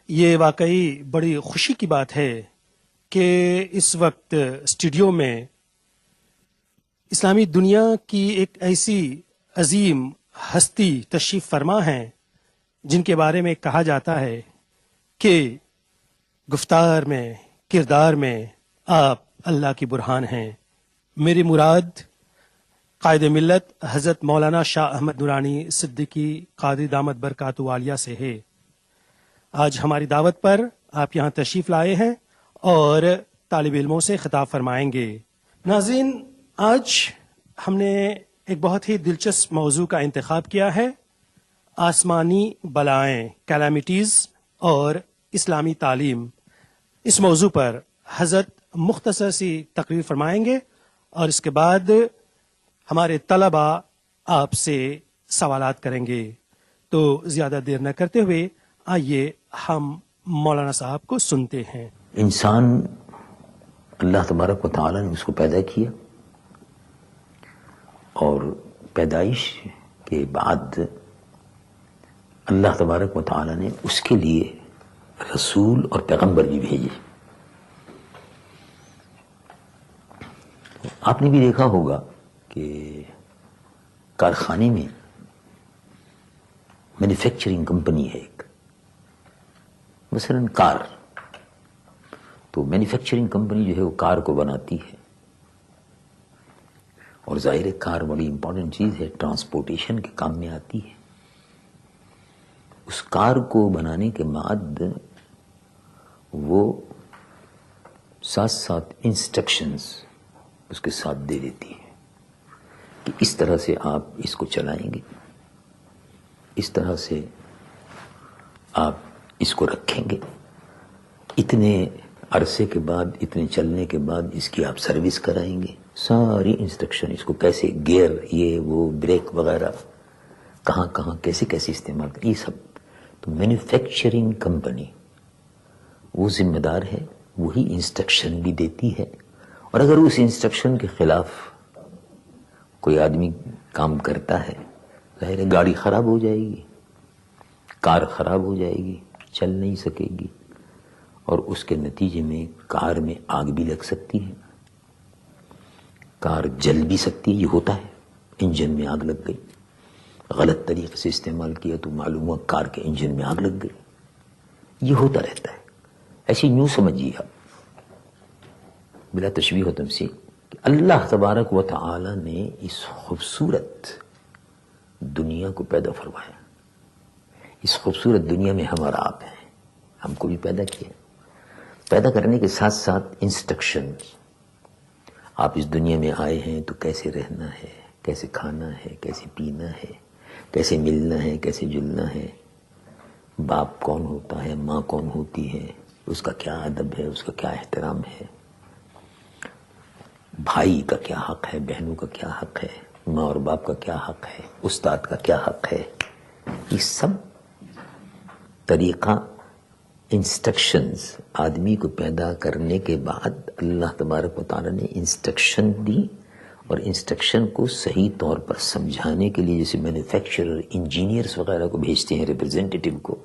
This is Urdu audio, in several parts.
یہ واقعی بڑی خوشی کی بات ہے کہ اس وقت اسٹوڈیو میں اسلامی دنیا کی ایک ایسی عظیم ہستی تشریف فرما ہیں جن کے بارے میں کہا جاتا ہے کہ گفتار میں کردار میں آپ اللہ کی برہان ہیں۔ میری مراد قائد ملت حضرت مولانا شاہ احمد نورانی صدیقی قادری دامت برکاتہ عالیہ سے ہے۔ آج ہماری دعوت پر آپ یہاں تشریف لائے ہیں اور طالب علموں سے خطاب فرمائیں گے۔ ناظرین، آج ہم نے ایک بہت ہی دلچسپ موضوع کا انتخاب کیا ہے، آسمانی بلائیں، کیلامیٹیز اور اسلامی تعلیم۔ اس موضوع پر حضرت مختصر سی تقریر فرمائیں گے اور اس کے بعد ہمارے طلباء آپ سے سوالات کریں گے۔ تو زیادہ دیر نہ کرتے ہوئے آئیے ہم مولانا صاحب کو سنتے ہیں۔ انسان اللہ تبارک و تعالی نے اس کو پیدا کیا اور پیدائش کے بعد اللہ تبارک و تعالی نے اس کے لیے رسول اور پیغمبر بھی بھیجے۔ آپ نے بھی دیکھا ہوگا کہ کارخانے میں مینوفیکچرنگ کمپنی ہے ایک، مثلا کار، تو مینوفیکچرنگ کمپنی جو ہے وہ کار کو بناتی ہے، اور ظاہر ہے کار بڑی امپورٹنٹ چیز ہے، ٹرانسپورٹیشن کے کام میں آتی ہے۔ اس کار کو بنانے کے بعد وہ ساتھ ساتھ انسٹرکشنز اس کے ساتھ دے دیتی ہے کہ اس طرح سے آپ اس کو چلائیں گے، اس طرح سے آپ اس کو رکھیں گے، اتنے عرصے کے بعد، اتنے چلنے کے بعد اس کی آپ سروس کرائیں گے۔ ساری انسٹرکشن، اس کو کیسے گیئر، یہ وہ بریک وغیرہ کہاں کہاں کیسے کیسے استعمال کریں، یہ سب۔ تو مینوفیکچرنگ کمپنی وہ ذمہ دار ہے، وہی انسٹرکشن بھی دیتی ہے، اور اگر اس انسٹرکشن کے خلاف کوئی آدمی کام کرتا ہے، ظاہر ہے گاڑی خراب ہو جائے گی، کار خراب ہو جائے گی، چل نہیں سکے گی، اور اس کے نتیجے میں کار میں آگ بھی لگ سکتی ہے، کار جل بھی سکتی ہے۔ یہ ہوتا ہے، انجن میں آگ لگ گئی، غلط طریقے سے استعمال کیا تو معلوم ہوا کار کے انجن میں آگ لگ گئی۔ یہ ہوتا رہتا ہے۔ ایسے یوں سمجھیے آپ، بلا تشبیہ و تمثیل، کہ اللہ تبارک و تعالی نے اس خوبصورت دنیا کو پیدا فرمایا۔ اس خوبصورت دنیا میں ہم اور آپ ہیں، ہم کو بھی پیدا کیا۔ پیدا کرنے کے ساتھ ساتھ انسٹرکشن، آپ اس دنیا میں آئے ہیں تو کیسے رہنا ہے، کیسے کھانا ہے، کیسے پینا ہے، کیسے ملنا ہے، کیسے جلنا ہے، باپ کون ہوتا ہے، ماں کون ہوتی ہے، اس کا کیا ادب ہے، اس کا کیا احترام ہے، بھائی کا کیا حق ہے، بہنوں کا کیا حق ہے، ماں اور باپ کا کیا حق ہے، استاد کا کیا حق ہے۔ یہ سب طریقہ، انسٹرکشنز آدمی کو پیدا کرنے کے بعد اللہ تبارک و تعالی نے انسٹرکشن دی، اور انسٹرکشن کو صحیح طور پر سمجھانے کے لیے جیسے مینوفیکچرر، انجینئرز وغیرہ کو بھیجتے ہیں، ریپرزینٹیٹیو کو،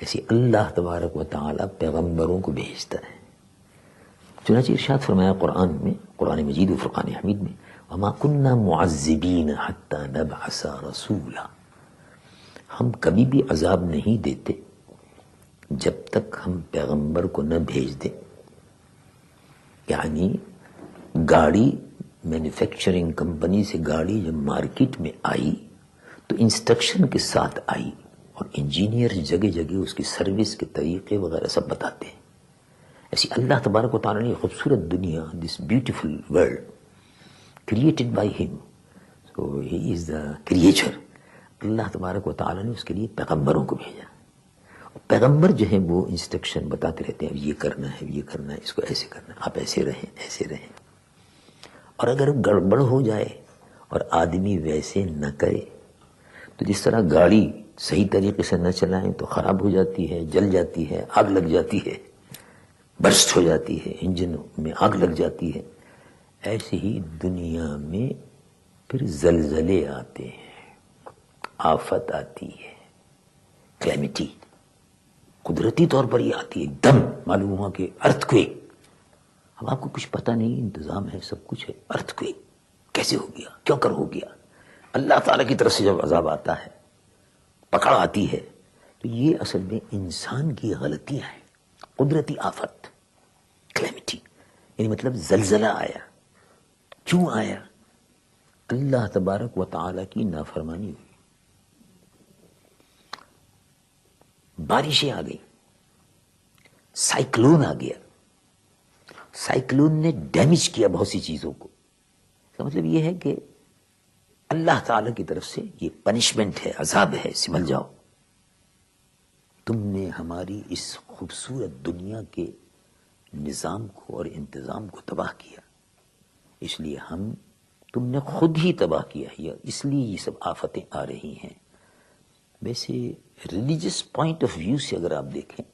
ایسے اللہ تبارک و تعالی پیغمبروں کو بھیجتا ہے۔ چنانچہ ارشاد فرمایا قرآن میں، قرآن مجید و فرقان حمید میں، وَمَا كُنَّا مُعَذِّبِينَ حَتَّى نَبْعَثَ رَسُولًا، ہم کبھی بھی عذاب نہیں دیتے جب تک ہم پیغمبر کو نہ بھیج دیں۔ یعنی گاڑی، مینوفیکچرنگ کمپنی سے گاڑی جب مارکیٹ میں آئی تو انسٹرکشن کے ساتھ آئی، اور انجینئر جگہ جگہ اس کی سروس کے طریقے وغیرہ سب بتاتے ہیں۔ ایسی اللہ تبارک و تعالی نے خوبصورت دنیا، this beautiful world created by ہم، سو ہی از دا کریچر، اللہ تبارک و تعالی نے اس کے لیے پیغمبروں کو بھیجا۔ پیغمبر جو ہے وہ انسٹرکشن بتاتے رہتے ہیں، اب یہ کرنا ہے، یہ کرنا ہے، اس کو ایسے کرنا ہے، آپ ایسے رہیں، ایسے رہیں۔ اور اگر گڑبڑ ہو جائے اور آدمی ویسے نہ کرے تو جس طرح گاڑی صحیح طریقے سے نہ چلائیں تو خراب ہو جاتی ہے، جل جاتی ہے، آگ لگ جاتی ہے، برسٹ ہو جاتی ہے، انجن میں آگ لگ جاتی ہے، ایسے ہی دنیا میں پھر زلزلے آتے ہیں، آفت آتی ہے، کلیمٹی۔ قدرتی طور پر یہ آتی ہے، ایک دم معلوم ہوا کہ ارتھکویک. اب آپ کو کچھ پتہ نہیں، انتظام ہے، سب کچھ ہے. ارتھکویک کیسے ہو گیا، کیوں کر ہو گیا؟ اللہ تعالیٰ کی طرف سے جب عذاب آتا ہے، پکڑ آتی ہے، تو یہ اصل میں انسان کی غلطیاں ہیں. قدرتی آفت، کلیمٹی، یعنی مطلب زلزلہ آیا. کیوں آیا؟ اللہ تبارک و تعالیٰ کی نافرمانی ہوئی. بارشیں آ گئی، سائیکلون آ گیا. سائیکلون نے ڈیمیج کیا بہت سی چیزوں کو. اس کا مطلب یہ ہے کہ اللہ تعالیٰ کی طرف سے یہ پنشمنٹ ہے، عذاب ہے، سمجھ جاؤ. تم نے ہماری اس خوبصورت دنیا کے نظام کو اور انتظام کو تباہ کیا، اس لیے تم نے خود ہی تباہ کیا ہے، اس لیے یہ سب آفتیں آ رہی ہیں. ویسے ریلیجس پوائنٹ آف ویو سے اگر آپ دیکھیں،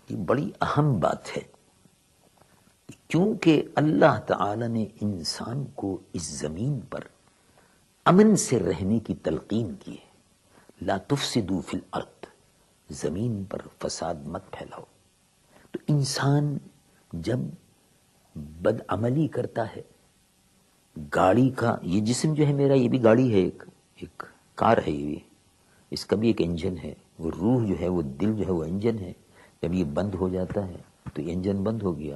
یہ بڑی اہم بات ہے، کیونکہ اللہ تعالی نے انسان کو اس زمین پر امن سے رہنے کی تلقین کی ہے. لا تفسدوا فی الارض، زمین پر فساد مت پھیلاؤ. تو انسان جب بدعملی کرتا ہے، گاڑی کا یہ جسم جو ہے میرا، یہ بھی گاڑی ہے، ایک کار ہے، یہ اس کا بھی ایک انجن ہے. وہ روح جو ہے، وہ دل جو ہے، وہ انجن ہے. جب یہ بند ہو جاتا ہے تو انجن بند ہو گیا،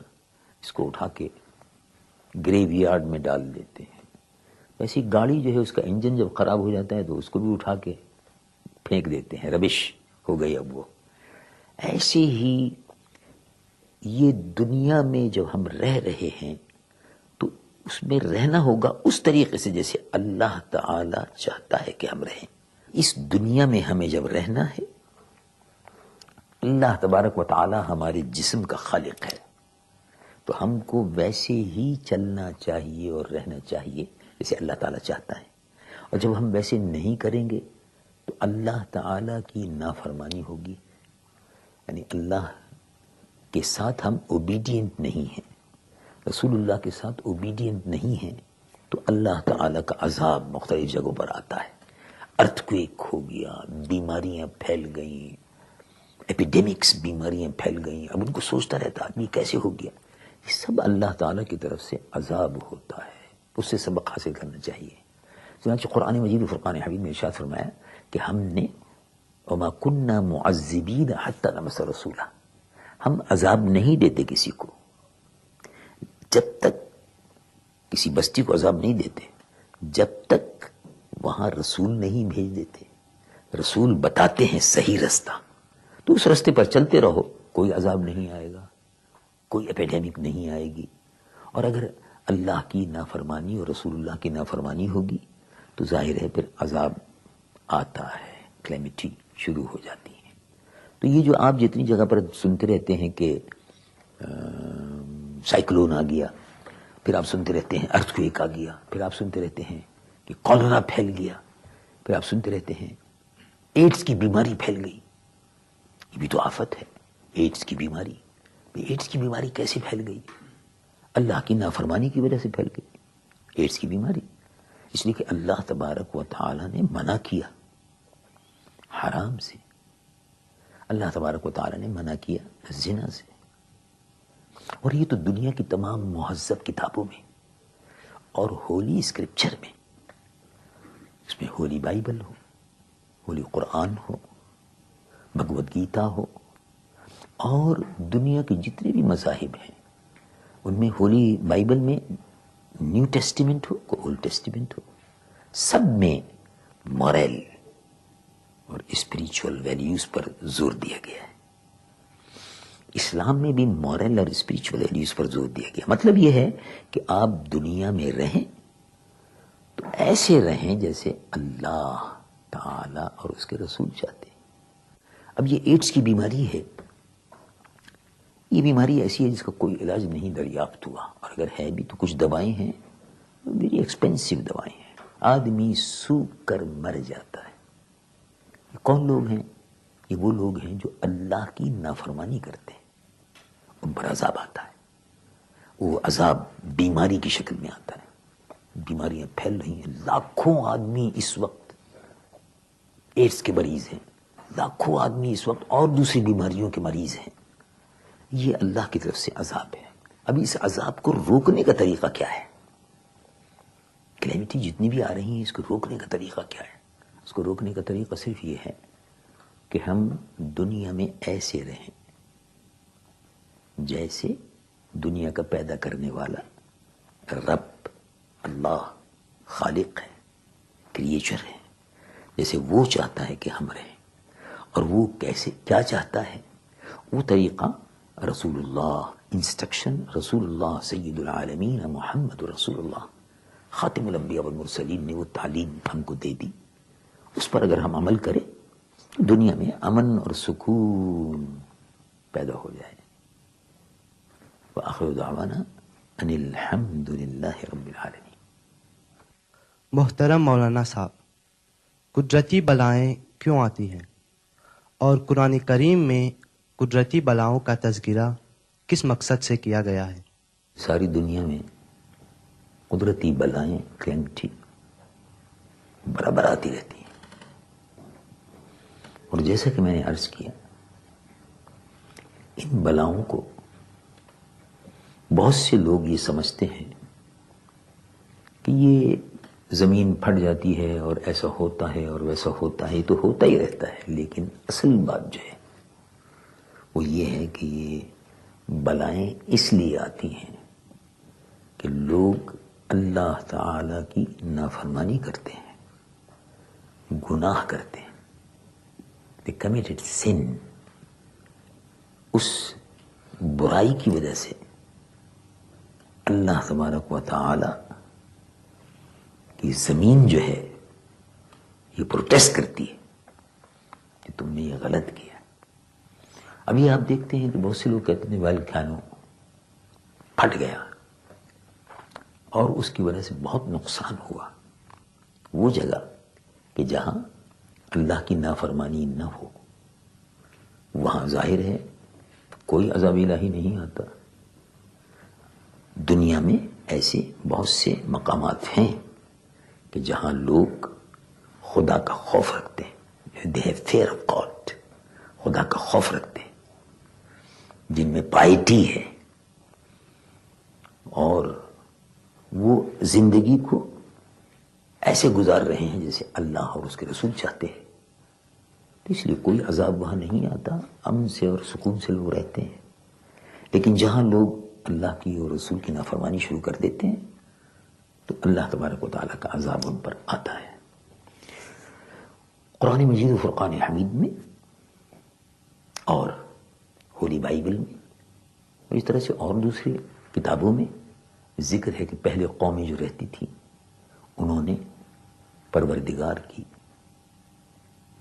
اس کو اٹھا کے گریو یارڈ میں ڈال دیتے ہیں. ویسی گاڑی جو ہے، اس کا انجن جب خراب ہو جاتا ہے تو اس کو بھی اٹھا کے پھینک دیتے ہیں، ربش ہو گئی اب وہ. ایسے ہی یہ دنیا میں جب ہم رہ رہے ہیں تو اس میں رہنا ہوگا اس طریقے سے جیسے اللہ تعالی چاہتا ہے کہ ہم رہیں. اس دنیا میں ہمیں جب رہنا ہے، اللہ تبارک و تعالی ہمارے جسم کا خالق ہے، تو ہم کو ویسے ہی چلنا چاہیے اور رہنا چاہیے جیسے اللہ تعالیٰ چاہتا ہے. اور جب ہم ویسے نہیں کریں گے تو اللہ تعالیٰ کی نافرمانی ہوگی، یعنی اللہ کے ساتھ ہم اوبیڈینٹ نہیں ہیں، رسول اللہ کے ساتھ اوبیڈینٹ نہیں ہیں، تو اللہ تعالیٰ کا عذاب مختلف جگہوں پر آتا ہے. ارتھکویک ہو گیا، بیماریاں پھیل گئیں، ایپیڈیمکس، بیماریاں پھیل گئیں. اب ان کو سوچتا رہتا آدمی کیسے ہو گیا. یہ سب اللہ تعالیٰ کی طرف سے عذاب ہوتا ہے، اس سے سبق حاصل کرنا چاہیے. چنانچہ قرآن مجید فرقان حمید میں ارشاد فرمایا کہ ہم نے وما كنا معذبین حتی نبعث رسولا، ہم عذاب نہیں دیتے کسی کو جب تک، کسی بستی کو عذاب نہیں دیتے جب تک وہاں رسول نہیں بھیج دیتے. رسول بتاتے ہیں صحیح رستہ، تو اس رستے پر چلتے رہو، کوئی عذاب نہیں آئے گا، کوئی ایپیڈیمک نہیں آئے گی. اور اگر اللہ کی نافرمانی اور رسول اللہ کی نافرمانی ہوگی تو ظاہر ہے پھر عذاب آتا ہے، کلیمٹی شروع ہو جاتی ہے. تو یہ جو آپ جتنی جگہ پر سنتے رہتے ہیں کہ سائیکلون آ گیا، پھر آپ سنتے رہتے ہیں ارتھکویک آ گیا، پھر آپ سنتے رہتے ہیں کہ کولرا پھیل گیا، پھر آپ سنتے رہتے ہیں ایڈز کی بیماری پھیل گئی. یہ بھی تو آفت ہے، ایڈز کی بیماری. ایڈز کی بیماری کیسے پھیل گئی؟ اللہ کی نافرمانی کی وجہ سے پھیل گئی ایڈز کی بیماری. اس لیے کہ اللہ تبارک و تعالی نے منع کیا حرام سے، اللہ تبارک و تعالی نے منع کیا زنا سے. اور یہ تو دنیا کی تمام مہذب کتابوں میں اور ہولی اسکرپچر میں، اس میں ہولی بائبل ہو، ہولی قرآن ہو، بھگوت گیتا ہو، اور دنیا کے جتنے بھی مذاہب ہیں ان میں ہولی بائبل میں نیو ٹیسٹیمنٹ ہو کو اولڈ ٹیسٹیمنٹ ہو، سب میں مورل اور اسپریچول ویلیوز پر زور دیا گیا ہے. اسلام میں بھی مورل اور اسپریچول ویلیوز پر زور دیا گیا. مطلب یہ ہے کہ آپ دنیا میں رہیں تو ایسے رہیں جیسے اللہ تعالی اور اس کے رسول چاہتے ہیں. اب یہ ایڈز کی بیماری ہے، یہ بیماری ایسی ہے جس کا کوئی علاج نہیں دریافت ہوا، اور اگر ہے بھی تو کچھ دوائیں ہیں، ویری ایکسپینسو دوائیں ہیں، آدمی سوکھ کر مر جاتا ہے. یہ کون لوگ ہیں؟ یہ وہ لوگ ہیں جو اللہ کی نافرمانی کرتے ہیں. ان پر عذاب آتا ہے، وہ عذاب بیماری کی شکل میں آتا ہے. بیماریاں پھیل رہی ہیں، لاکھوں آدمی اس وقت ایڈز کے مریض ہیں. لاکھوں آدمی اس وقت اور دوسری بیماریوں کے مریض ہیں. یہ اللہ کی طرف سے عذاب ہے. ابھی اس عذاب کو روکنے کا طریقہ کیا ہے؟ کلیمٹی جتنی بھی آ رہی ہیں، اس کو روکنے کا طریقہ کیا ہے؟ اس کو روکنے کا طریقہ صرف یہ ہے کہ ہم دنیا میں ایسے رہیں جیسے دنیا کا پیدا کرنے والا رب اللہ خالق ہے، کریچر ہے، جیسے وہ چاہتا ہے کہ ہم رہیں. اور وہ کیسے کیا چاہتا ہے؟ وہ طریقہ رسول اللہ، انسٹرکشن رسول اللہ سید العالمین محمد رسول اللہ خاتم الانبیاء والمرسلین نے وہ تعلیم ہم کو دے دی. اس پر اگر ہم عمل کریں دنیا میں امن اور سکون پیدا ہو جائے. وآخر دعوانا ان الحمد للہ رب العالمین. محترم مولانا صاحب، قدرتی بلائیں کیوں آتی ہیں اور قرآن کریم میں قدرتی بلاؤں کا تذکرہ کس مقصد سے کیا گیا ہے؟ ساری دنیا میں قدرتی بلائیں کلیمٹی برابر آتی رہتی ہیں. اور جیسا کہ میں نے عرض کیا، ان بلاؤں کو بہت سے لوگ یہ سمجھتے ہیں کہ یہ زمین پھٹ جاتی ہے اور ایسا ہوتا ہے اور ویسا ہوتا ہے، یہ تو ہوتا ہی رہتا ہے. لیکن اصل بات جو ہے وہ یہ ہے کہ یہ بلائیں اس لیے آتی ہیں کہ لوگ اللہ تعالی کی نافرمانی کرتے ہیں، گناہ کرتے ہیں. They committed sin. اس برائی کی وجہ سے اللہ تبارک و تعالی کی زمین جو ہے یہ پروٹیسٹ کرتی ہے کہ تم نے یہ غلط کیا. ابھی آپ دیکھتے ہیں کہ بہت سے لوگ کہتے ہیں والکانو پھٹ گیا اور اس کی وجہ سے بہت نقصان ہوا. وہ جگہ کہ جہاں اللہ کی نافرمانی نہ ہو وہاں ظاہر ہے کوئی عذاب الہی نہیں آتا. دنیا میں ایسے بہت سے مقامات ہیں کہ جہاں لوگ خدا کا خوف رکھتے ہیں. They have fear of God. خدا کا خوف رکھتے ہیں، جن میں پائٹی ہے اور وہ زندگی کو ایسے گزار رہے ہیں جیسے اللہ اور اس کے رسول چاہتے ہیں. تو اس لیے کوئی عذاب وہاں نہیں آتا، امن سے اور سکون سے لوگ رہتے ہیں. لیکن جہاں لوگ اللہ کی اور رسول کی نافرمانی شروع کر دیتے ہیں تو اللہ تبارک و تعالیٰ کا عذاب ان پر آتا ہے. قرآن مجید و فرقان حمید میں اور ہولی بائبل میں اور اس طرح سے اور دوسری کتابوں میں ذکر ہے کہ پہلے قومیں جو رہتی تھیں انہوں نے پروردگار کی،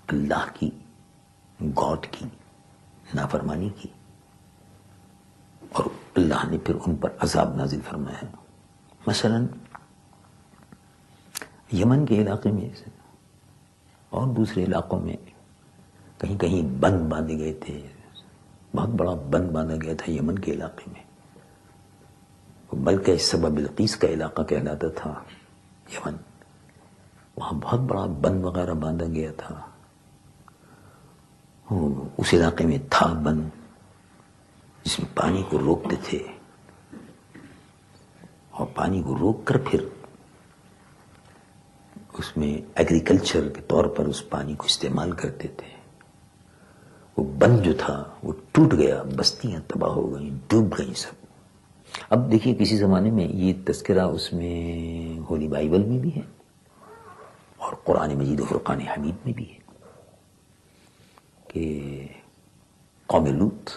اللہ کی، گاڈ کی نافرمانی کی اور اللہ نے پھر ان پر عذاب نازل فرمایا. مثلا یمن کے علاقے میں اور دوسرے علاقوں میں کہیں کہیں بند باندھے گئے تھے. بہت بڑا بند باندھا گیا تھا یمن کے علاقے میں، بلکہ سبا بلقیس کا علاقہ کہلاتا تھا یمن. وہاں بہت بڑا بند وغیرہ باندھا گیا تھا. اس علاقے میں تھا بند جس میں پانی کو روکتے تھے اور پانی کو روک کر پھر اس میں ایگریکلچر کے طور پر اس پانی کو استعمال کرتے تھے. وہ بند جو تھا وہ ٹوٹ گیا، بستیاں تباہ ہو گئیں، ڈوب گئیں سب. اب دیکھیے کسی زمانے میں یہ تذکرہ اس میں ہولی بائبل میں بھی ہے اور قرآن مجید و فرقان حمید میں بھی ہے کہ قوم لوط،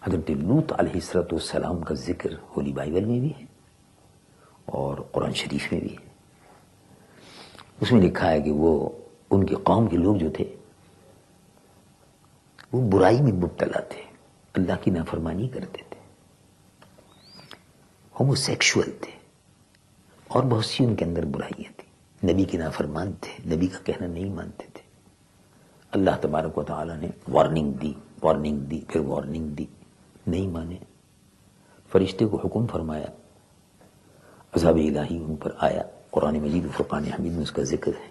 حضرت لوط علیہ السلام کا ذکر ہولی بائبل میں بھی ہے اور قرآن شریف میں بھی ہے. اس میں لکھا ہے کہ وہ ان کی قوم کے لوگ جو تھے وہ برائی میں مبتلا تھے، اللہ کی نافرمانی کرتے تھے، ہومو سیکشول تھے اور بہت سی ان کے اندر برائیاں تھیں. نبی کے نافرمان تھے، نبی کا کہنا نہیں مانتے تھے. اللہ تبارک و تعالیٰ نے وارننگ دی پھر وارننگ دی، نہیں مانے. فرشتے کو حکم فرمایا، عذاب الہی ان پر آیا. قرآن مجید و فرقان حمید میں اس کا ذکر ہے.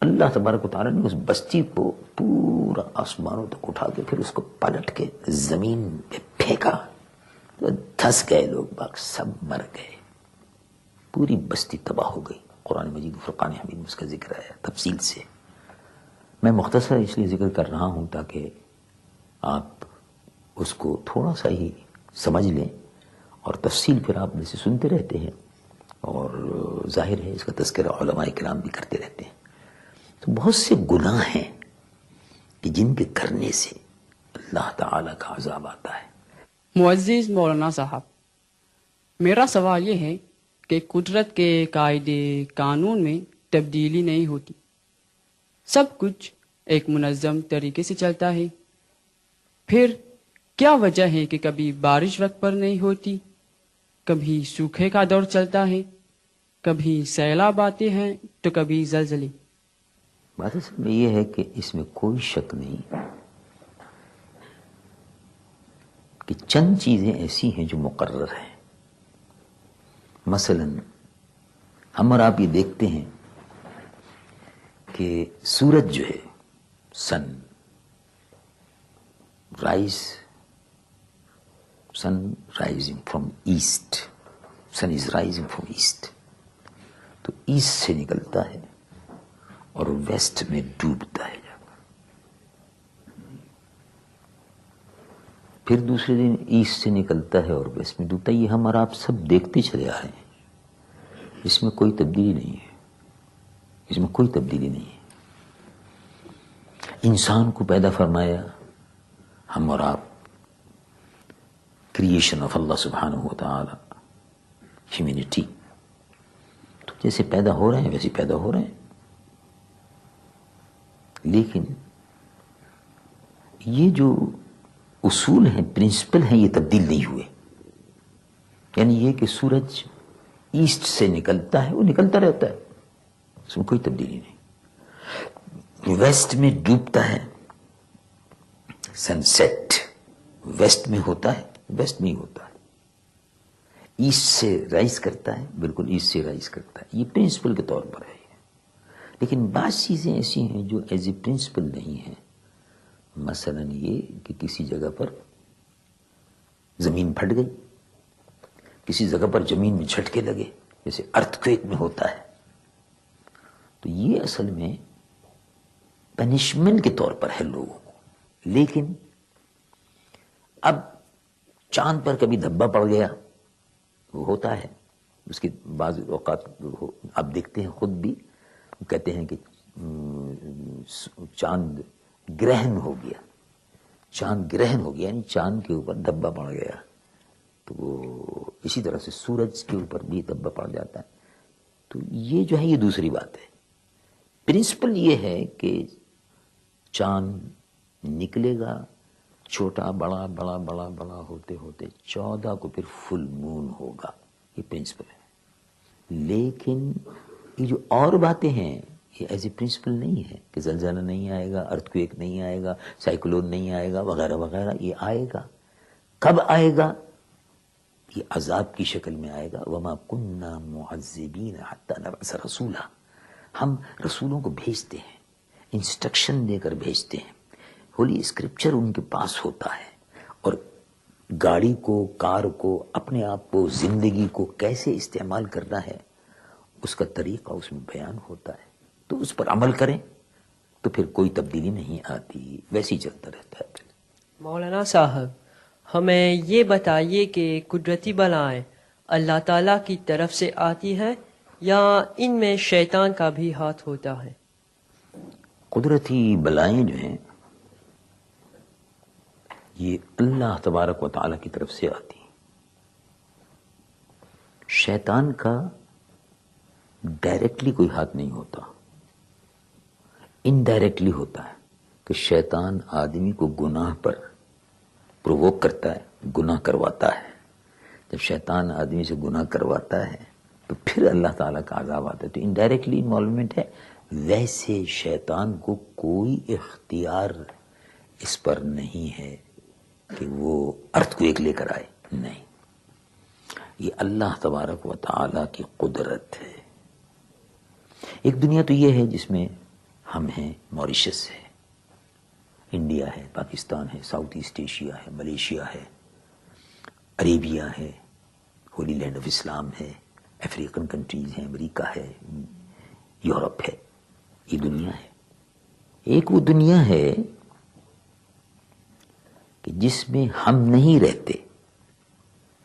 اللہ تبارک و تعالیٰ نے اس بستی کو پورا آسمانوں تک اٹھا کے پھر اس کو پلٹ کے زمین پہ پھینکا تو دھس گئے لوگ باغ، سب مر گئے، پوری بستی تباہ ہو گئی۔ قرآن مجید فرقان حمید میں اس کا ذکر ہے تفصیل سے۔ میں مختصر اس لیے ذکر کر رہا ہوں تاکہ آپ اس کو تھوڑا سا ہی سمجھ لیں، اور تفصیل پھر آپ جیسے سنتے رہتے ہیں، اور ظاہر ہے اس کا تذکرہ علماء کرام بھی کرتے رہتے ہیں۔ تو بہت سے گناہ ہیں کہ جن کے کرنے سے اللہ تعالی کا عذاب آتا ہے۔ معزز مولانا صاحب، میرا سوال یہ ہے کہ قدرت کے قاعدے قانون میں تبدیلی نہیں ہوتی، سب کچھ ایک منظم طریقے سے چلتا ہے، پھر کیا وجہ ہے کہ کبھی بارش وقت پر نہیں ہوتی، کبھی سوکھے کا دور چلتا ہے، کبھی سیلاب آتے ہیں تو کبھی زلزلے؟ بات اصل میں یہ ہے کہ اس میں کوئی شک نہیں کہ چند چیزیں ایسی ہیں جو مقرر ہیں۔ مثلا ہم اور آپ یہ دیکھتے ہیں کہ سورج جو ہے، sun rising from east, sun is rising from east, تو ایسٹ سے نکلتا ہے اور ویسٹ میں ڈوبتا ہے جا کر، پھر دوسرے دن ایسٹ سے نکلتا ہے اور ویسٹ میں ڈوبتا ہے۔ یہ ہم اور آپ سب دیکھتے چلے آ رہے ہیں، اس میں کوئی تبدیلی نہیں ہے، اس میں کوئی تبدیلی نہیں ہے۔ انسان کو پیدا فرمایا ہم اور آپ، کریشن آف اللہ سبحانہ و تعالی، ہیومینٹی، تو جیسے پیدا ہو رہے ہیں ویسے پیدا ہو رہے ہیں، لیکن یہ جو اصول ہیں، پرنسپل ہیں، یہ تبدیل نہیں ہوئے۔ یعنی یہ کہ سورج ایسٹ سے نکلتا ہے، وہ نکلتا رہتا ہے، اس میں کوئی تبدیلی نہیں۔ ویسٹ میں ڈوبتا ہے، سن سیٹ ویسٹ میں ہوتا ہے، ویسٹ میں ہی ہوتا ہے۔ ایسٹ سے رائز کرتا ہے، بالکل ایسٹ سے رائز کرتا ہے، یہ پرنسپل کے طور پر ہے۔ لیکن بعض چیزیں ایسی ہیں جو ایز اے پرنسپل نہیں ہیں، مثلا یہ کہ کسی جگہ پر زمین پھٹ گئی، کسی جگہ پر زمین میں جھٹکے لگے، جیسے ارتھ کویک میں ہوتا ہے، تو یہ اصل میں پنشمنٹ کے طور پر ہے لوگوں کو۔ لیکن اب چاند پر کبھی دھبا پڑ گیا، وہ ہوتا ہے، اس کے بعض اوقات آپ دیکھتے ہیں خود بھی کہتے ہیں کہ چاند گرہن ہو گیا، چاند گرہن ہو گیا، یعنی چاند کے اوپر دھبا پڑ گیا، تو وہ اسی طرح سے سورج کے اوپر بھی دھبا پڑ جاتا ہے۔ تو یہ جو ہے یہ دوسری بات ہے۔ پرنسپل یہ ہے کہ چاند نکلے گا، چھوٹا بڑا بڑا بڑا بڑا ہوتے ہوتے 14 کو پھر فل مون ہوگا، یہ پرنسپل ہے۔ لیکن یہ جو اور باتیں ہیں یہ ایز اے پرنسپل نہیں ہے کہ زلزلہ نہیں آئے گا، ارتھ کویک نہیں آئے گا، سائیکلون نہیں آئے گا، وغیرہ وغیرہ، یہ آئے گا۔ کب آئے گا؟ یہ عذاب کی شکل میں آئے گا۔ وَمَا كُنَّا مُعَذِّبِينَ حَتَّى نَبْعَثَ رَسُولًا، ہم رسولوں کو بھیجتے ہیں، انسٹرکشن دے کر بھیجتے ہیں، ہولی اسکرپچر ان کے پاس ہوتا ہے، اور گاڑی کو، کار کو، اپنے آپ کو، زندگی کو کیسے استعمال کرنا ہے اس کا طریقہ اس میں بیان ہوتا ہے، تو اس پر عمل کریں تو پھر کوئی تبدیلی نہیں آتی، ویسے ہی چلتا رہتا ہے۔ مولانا صاحب، ہمیں یہ بتائیے کہ قدرتی بلائیں اللہ تعالیٰ کی طرف سے آتی ہیں یا ان میں شیطان کا بھی ہاتھ ہوتا ہے؟ قدرتی بلائیں جو ہیں یہ اللہ تبارک و تعالیٰ کی طرف سے آتی ہیں۔ شیطان کا ڈائریکٹلی کوئی ہاتھ نہیں ہوتا، انڈائریکٹلی ہوتا ہے کہ شیطان آدمی کو گناہ پر پرووک کرتا ہے، گناہ کرواتا ہے۔ جب شیطان آدمی سے گناہ کرواتا ہے تو پھر اللہ تعالیٰ کا عذاب آتا ہے، تو انڈائریکٹلی انوالومنٹ ہے۔ ویسے شیطان کو کوئی اختیار اس پر نہیں ہے کہ وہ ارتھ کویک لے کر آئے، نہیں، یہ اللہ تبارک و تعالیٰ کی قدرت ہے۔ ایک دنیا تو یہ ہے جس میں ہم ہیں موریشس ہے، انڈیا ہے، پاکستان ہے، ساؤتھ ایسٹ ایشیا ہے، ملیشیا ہے، عربیہ ہے، ہولی لینڈ آف اسلام ہے، افریقن کنٹریز ہیں، امریکہ ہے، یورپ ہے. یہ دنیا ہے. ایک وہ دنیا ہے کہ جس میں ہم نہیں رہتے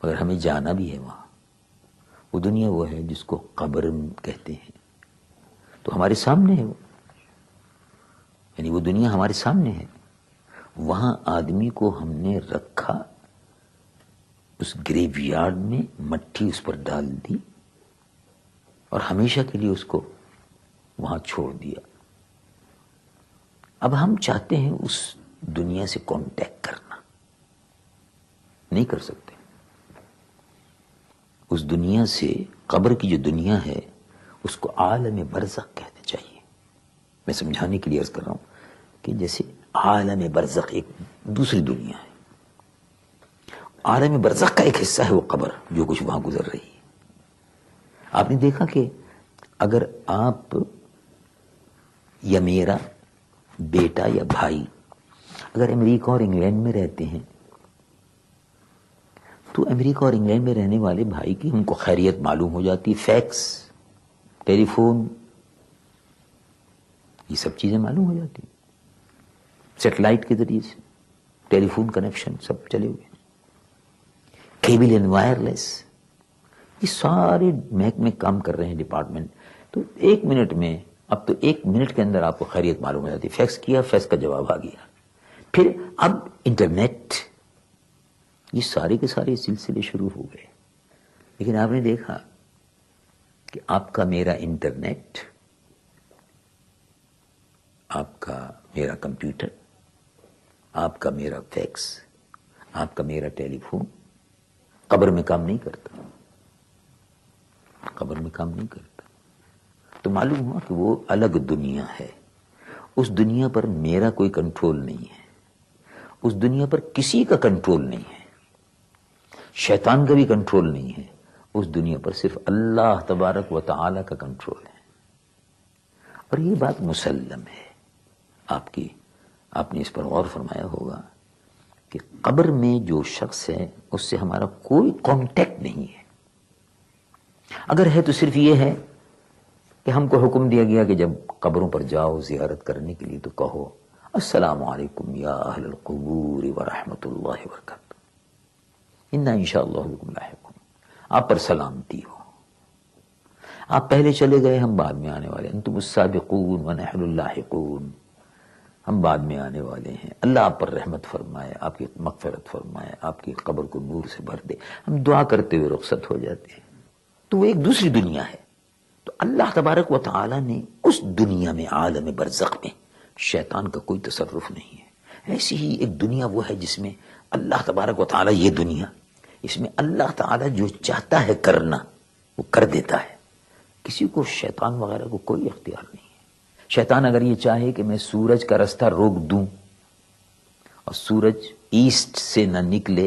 مگر ہمیں جانا بھی ہے وہاں. وہ دنیا وہ ہے جس کو قبر کہتے ہیں. تو ہمارے سامنے ہے وہ، یعنی وہ دنیا ہمارے سامنے ہے. وہاں آدمی کو ہم نے رکھا، اس گریو یارڈ میں مٹی اس پر ڈال دی اور ہمیشہ کے لیے اس کو وہاں چھوڑ دیا. اب ہم چاہتے ہیں اس دنیا سے کانٹیکٹ کرنا، نہیں کر سکتے. اس دنیا سے، قبر کی جو دنیا ہے اس کو عالم برزخ کہنا چاہیے. میں سمجھانے کے لیے عرض کر رہا ہوں کہ جیسے عالم برزخ ایک دوسری دنیا ہے، عالم برزخ کا ایک حصہ ہے وہ قبر جو کچھ وہاں گزر رہی ہے. آپ نے دیکھا کہ اگر آپ یا میرا بیٹا یا بھائی اگر امریکہ اور انگلینڈ میں رہتے ہیں تو امریکہ اور انگلینڈ میں رہنے والے بھائی کی ہم کو خیریت معلوم ہو جاتی، فیکس، ٹیلی فون، یہ سب چیزیں معلوم ہو جاتی. سیٹلائٹ کے ذریعے سے ٹیلی فون کنیکشن سب چلے ہوئے، کیبل اینڈ وائرلیس، یہ سارے محکمے کام کر رہے ہیں، ڈپارٹمنٹ. تو ایک منٹ میں، اب تو ایک منٹ کے اندر آپ کو خیریت معلوم ہو جاتی. فیکس کیا، فیکس کا جواب آ گیا. پھر اب انٹرنیٹ، یہ سارے کے سارے سلسلے شروع ہو گئے. لیکن آپ نے دیکھا کہ آپ کا میرا انٹرنیٹ، آپ کا میرا کمپیوٹر، آپ کا میرا فیکس، آپ کا میرا ٹیلی فون قبر میں کام نہیں کرتا. قبر میں کام نہیں کرتا. تو معلوم ہوا کہ وہ الگ دنیا ہے. اس دنیا پر میرا کوئی کنٹرول نہیں ہے، اس دنیا پر کسی کا کنٹرول نہیں ہے، شیطان کا بھی کنٹرول نہیں ہے. اس دنیا پر صرف اللہ تبارک و تعالی کا کنٹرول ہے. اور یہ بات مسلم ہے. آپ نے اس پر غور فرمایا ہوگا کہ قبر میں جو شخص ہے اس سے ہمارا کوئی کانٹیکٹ نہیں ہے. اگر ہے تو صرف یہ ہے کہ ہم کو حکم دیا گیا کہ جب قبروں پر جاؤ زیارت کرنے کے لیے تو کہو السلام علیکم یا اہل القبور ورحمۃ اللہ وبرکاتہ، انا انشاءاللہ بکم لاحقون. آپ پر سلامتی ہو، آپ پہلے چلے گئے، ہم بعد میں آنے والے. انتم السابقون ونحن اللاحقون، ہم بعد میں آنے والے ہیں. اللہ آپ پر رحمت فرمائے، آپ کی مغفرت فرمائے، آپ کی قبر کو نور سے بھر دے. ہم دعا کرتے ہوئے رخصت ہو جاتے ہیں. تو وہ ایک دوسری دنیا ہے. تو اللہ تبارک و تعالی نے اس دنیا میں، عالم برزخ میں، شیطان کا کوئی تصرف نہیں ہے. ایسی ہی ایک دنیا وہ ہے جس میں اللہ تبارک و تعالی، یہ دنیا، اس میں اللہ تعالی جو چاہتا ہے کرنا وہ کر دیتا ہے. کسی کو شیطان وغیرہ کو کوئی اختیار نہیں ہے. شیطان اگر یہ چاہے کہ میں سورج کا راستہ روک دوں اور سورج ایسٹ سے نہ نکلے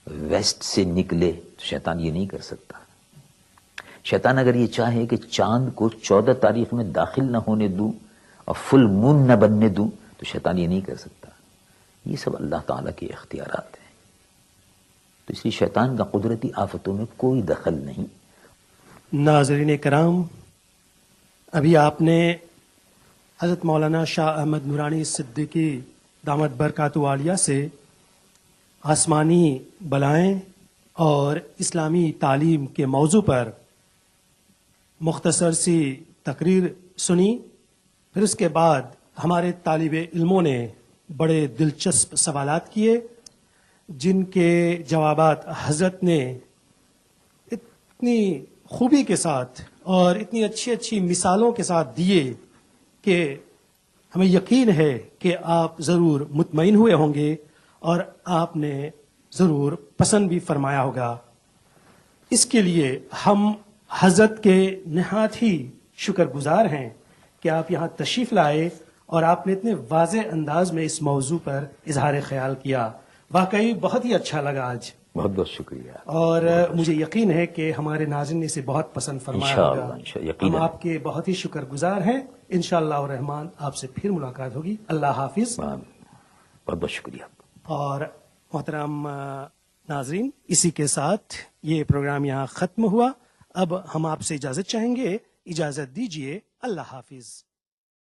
ویسٹ سے نکلے تو شیطان یہ نہیں کر سکتا. شیطان اگر یہ چاہے کہ چاند کو 14 تاریخ میں داخل نہ ہونے دوں اور فل مون نہ بننے دوں تو شیطان یہ نہیں کر سکتا. یہ سب اللہ تعالیٰ کے اختیارات ہیں. تو اس لیے شیطان کا قدرتی آفتوں میں کوئی دخل نہیں. ناظرین کرام، ابھی آپ نے حضرت مولانا شاہ احمد نورانی صدیقی دامت برکاتہ عالیہ سے آسمانی بلائیں اور اسلامی تعلیم کے موضوع پر مختصر سی تقریر سنی. پھر اس کے بعد ہمارے طالب علموں نے بڑے دلچسپ سوالات کیے جن کے جوابات حضرت نے اتنی خوبی کے ساتھ اور اتنی اچھی اچھی مثالوں کے ساتھ دیے کہ ہمیں یقین ہے کہ آپ ضرور مطمئن ہوئے ہوں گے اور آپ نے ضرور پسند بھی فرمایا ہوگا. اس کے لیے ہم حضرت کے نہایت ہی شکر گزار ہیں کہ آپ یہاں تشریف لائے اور آپ نے اتنے واضح انداز میں اس موضوع پر اظہار خیال کیا. واقعی بہت ہی اچھا لگا آج. بہت بہت شکریہ. اور مجھے یقین ہے کہ ہمارے ناظرین نے اسے بہت پسند فرمایا ہوگا. ہم آپ کے بہت ہی شکر گزار ہیں. انشاءاللہ الرحمن آپ سے پھر ملاقات ہوگی. اللہ حافظ. بہت بہت شکریہ. اور محترم ناظرین، اسی کے ساتھ یہ پروگرام یہاں ختم ہوا. اب ہم آپ سے اجازت چاہیں گے. اجازت دیجیے. اللہ حافظ.